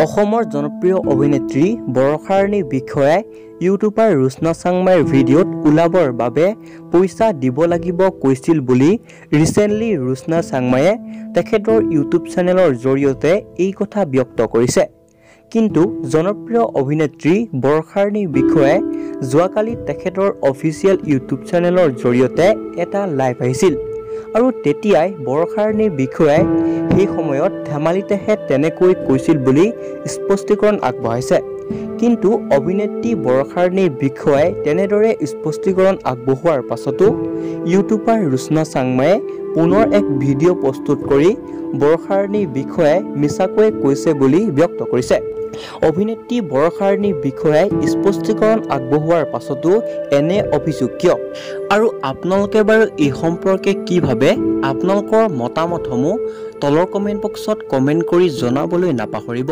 অসমৰ জনপ্ৰিয় অভিনেত্ৰী বৰষাৰাণীৰ বিষয়ে ইউটিউবাৰ ৰুচনা চাংমাইৰ ভিডিঅ'ত ওলাবৰ বাবে পইচা দিব লাগিব কৈছিল বুলি ৰিচেণ্টলি ৰুচনা চাংমায়ে তেখেতৰ ইউটিউব চেনেলৰ জৰিয়তে এই কথা ব্যক্ত কৰিছে। কিন্তু জনপ্ৰিয় অভিনেত্ৰী বৰষাৰাণীৰ বিষয়ে যোৱাকালি তেখেতৰ অফিচিয়েল ইউটিউব চেনেলৰ জৰিয়তে এটা লাইভ আহিছিল আৰু তেতিয়াই বৰষাৰাণীৰ বিষয়ে সেই সময়ত ধেমালিতেহে তেনেকৈ কৈছিল বুলি স্পষ্টীকৰণ আগবঢ়াইছে। কিন্তু অভিনেত্ৰী বৰষাৰাণীৰ বিষয়ে তেনেদৰে স্পষ্টীকৰণ আগবঢ়োৱাৰ পাছতো ইউটিউবাৰ ৰুচনা চাংমায়ে পুনৰ এক ভিডিঅ' প্ৰস্তুত কৰি বৰষাৰাণীৰ বিষয়ে মিছাকৈ কৈছে বুলি ব্যক্ত কৰিছে। অভিনেত্ৰী বৰষাৰাণীৰ বিষয়ে স্পষ্টীকৰণ আগবঢ়োৱাৰ পাছতো এনে অভিযোগ কিয়? আৰু আপোনালোকে বাৰু এই সম্পৰ্কে কি ভাবে? আপোনালোকৰ মতামতসমূহ তলৰ কমেণ্ট বক্সত কমেণ্ট কৰি জনাবলৈ নাপাহৰিব।